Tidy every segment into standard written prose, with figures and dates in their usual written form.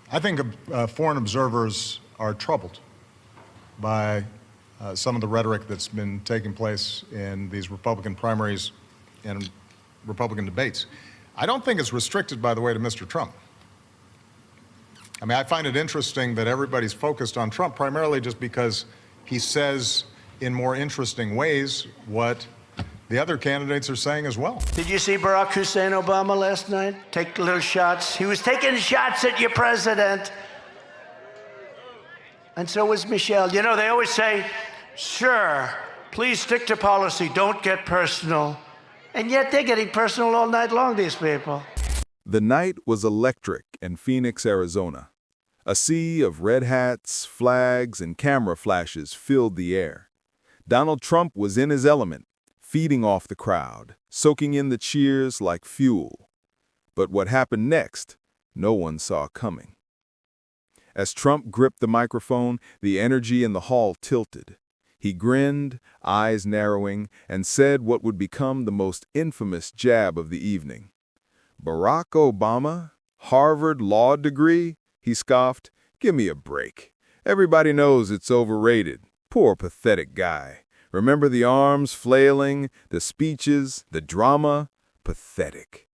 I think foreign observers are troubled by some of the rhetoric that's been taking place in these Republican primaries and Republican debates. I don't think it's restricted, by the way, to Mr. Trump. I mean, I find it interesting that everybody's focused on Trump primarily just because he says in more interesting ways what the other candidates are saying as well. Did you see Barack Hussein Obama last night? Take little shots. He was taking shots at your president. And so was Michelle. You know, they always say, sure, please stick to policy, don't get personal. And yet they're getting personal all night long, these people. The night was electric in Phoenix, Arizona. A sea of red hats, flags, and camera flashes filled the air. Donald Trump was in his element, feeding off the crowd, soaking in the cheers like fuel. But what happened next, no one saw coming. As Trump gripped the microphone, the energy in the hall tilted. He grinned, eyes narrowing, and said what would become the most infamous jab of the evening. "Barack Obama? Harvard law degree?" he scoffed. "Give me a break. Everybody knows it's overrated. Poor, pathetic guy. Remember the arms flailing, the speeches, the drama? Pathetic."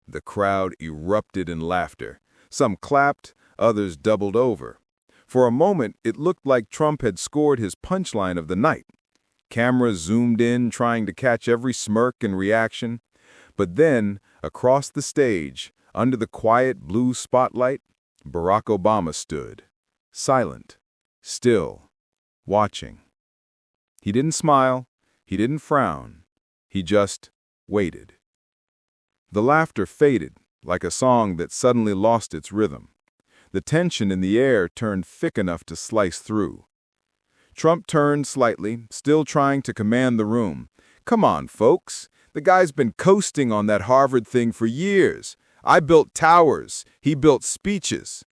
The crowd erupted in laughter. Some clapped, others doubled over. For a moment, it looked like Trump had scored his punchline of the night. Cameras zoomed in, trying to catch every smirk and reaction. But then, across the stage, under the quiet blue spotlight, Barack Obama stood, silent, still, watching. He didn't smile, he didn't frown, he just waited. The laughter faded, like a song that suddenly lost its rhythm. The tension in the air turned thick enough to slice through. Trump turned slightly, still trying to command the room. "Come on, folks. The guy's been coasting on that Harvard thing for years. I built towers. He built speeches."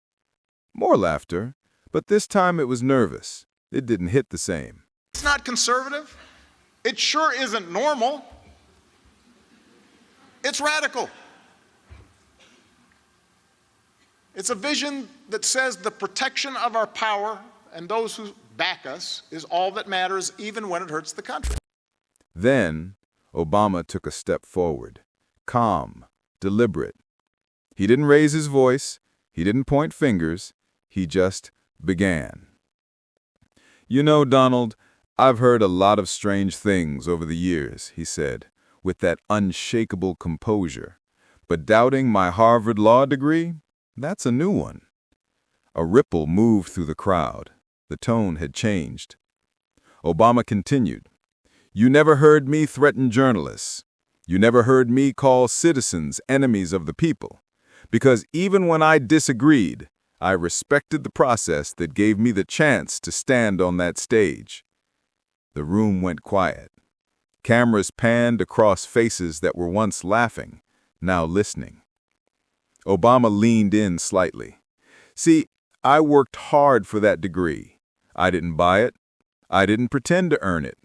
More laughter, but this time it was nervous. It didn't hit the same. It's not conservative. It sure isn't normal. It's radical. It's a vision that says the protection of our power and those who back us is all that matters, even when it hurts the country. Then, Obama took a step forward, calm, deliberate. He didn't raise his voice, he didn't point fingers, he just began. "You know, Donald, I've heard a lot of strange things over the years," he said, with that unshakable composure. "But doubting my Harvard law degree? That's a new one." A ripple moved through the crowd. The tone had changed. Obama continued. "You never heard me threaten journalists. You never heard me call citizens enemies of the people. Because even when I disagreed, I respected the process that gave me the chance to stand on that stage." The room went quiet. Cameras panned across faces that were once laughing, now listening. Obama leaned in slightly. "See, I worked hard for that degree. I didn't buy it. I didn't pretend to earn it.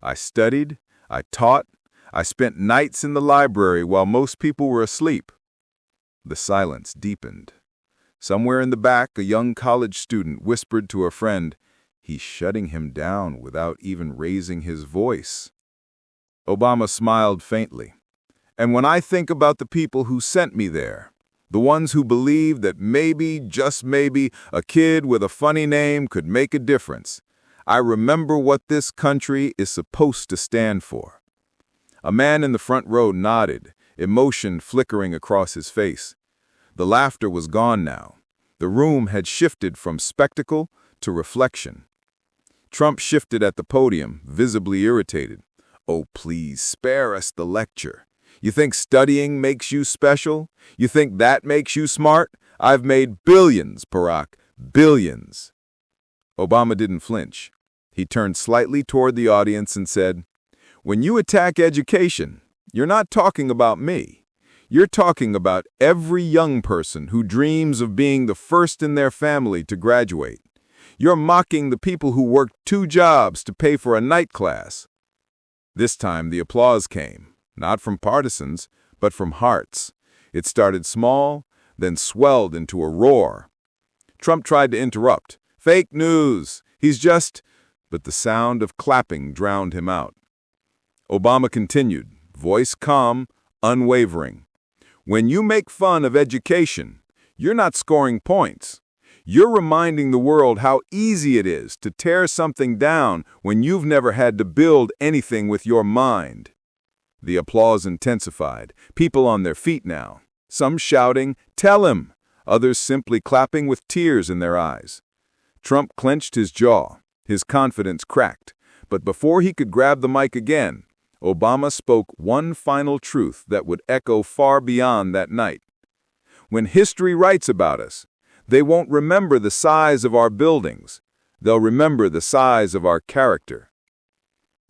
I studied, I taught, I spent nights in the library while most people were asleep." The silence deepened. Somewhere in the back, a young college student whispered to a friend, "He's shutting him down without even raising his voice." Obama smiled faintly. "And when I think about the people who sent me there, the ones who believed that maybe, just maybe, a kid with a funny name could make a difference, I remember what this country is supposed to stand for." A man in the front row nodded, emotion flickering across his face. The laughter was gone now. The room had shifted from spectacle to reflection. Trump shifted at the podium, visibly irritated. "Oh, please, spare us the lecture. You think studying makes you special? You think that makes you smart? I've made billions, Barack, billions." Obama didn't flinch. He turned slightly toward the audience and said, "When you attack education, you're not talking about me. You're talking about every young person who dreams of being the first in their family to graduate. You're mocking the people who worked 2 jobs to pay for a night class." This time the applause came, not from partisans, but from hearts. It started small, then swelled into a roar. Trump tried to interrupt. Fake news. He's just... But the sound of clapping drowned him out. Obama continued, voice calm, unwavering. When you make fun of education, you're not scoring points. You're reminding the world how easy it is to tear something down when you've never had to build anything with your mind. The applause intensified, people on their feet now, some shouting, "Tell him!" Others simply clapping with tears in their eyes. Trump clenched his jaw, his confidence cracked, but before he could grab the mic again, Obama spoke one final truth that would echo far beyond that night. When history writes about us, they won't remember the size of our buildings. They'll remember the size of our character.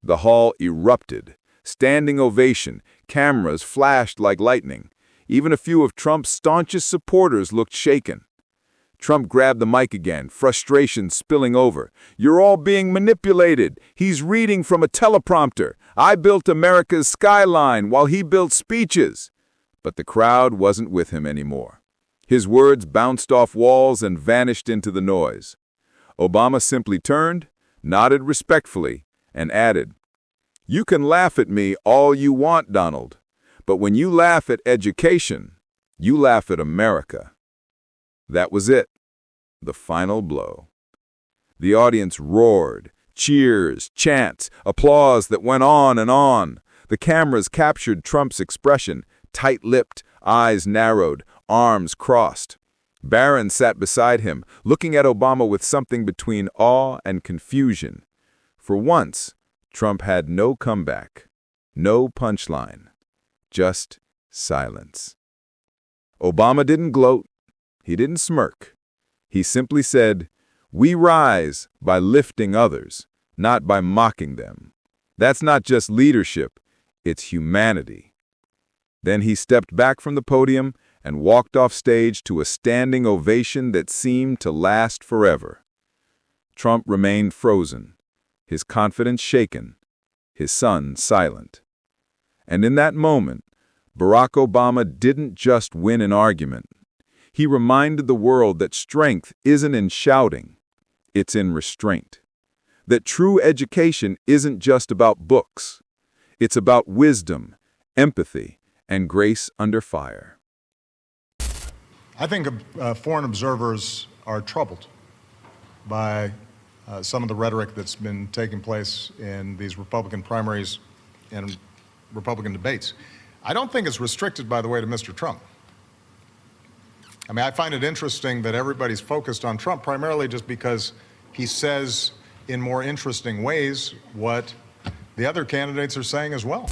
The hall erupted. Standing ovation, cameras flashed like lightning. Even a few of Trump's staunchest supporters looked shaken. Trump grabbed the mic again, frustration spilling over. "You're all being manipulated. He's reading from a teleprompter. I built America's skyline while he built speeches." But the crowd wasn't with him anymore. His words bounced off walls and vanished into the noise. Obama simply turned, nodded respectfully, and added, "You can laugh at me all you want, Donald, but when you laugh at education, you laugh at America." That was it, the final blow. The audience roared, cheers, chants, applause that went on and on. The cameras captured Trump's expression, tight-lipped, eyes narrowed, arms crossed. Barron sat beside him, looking at Obama with something between awe and confusion. For once, Trump had no comeback, no punchline, just silence. Obama didn't gloat. He didn't smirk. He simply said, "We rise by lifting others, not by mocking them. That's not just leadership, it's humanity." Then he stepped back from the podium and walked off stage to a standing ovation that seemed to last forever. Trump remained frozen, his confidence shaken, his son silent. And in that moment, Barack Obama didn't just win an argument. He reminded the world that strength isn't in shouting, it's in restraint. That true education isn't just about books. It's about wisdom, empathy, and grace under fire. I think foreign observers are troubled by some of the rhetoric that's been taking place in these Republican primaries and Republican debates. I don't think it's restricted, by the way, to Mr. Trump. I mean, I find it interesting that everybody's focused on Trump primarily just because he says in more interesting ways what the other candidates are saying as well.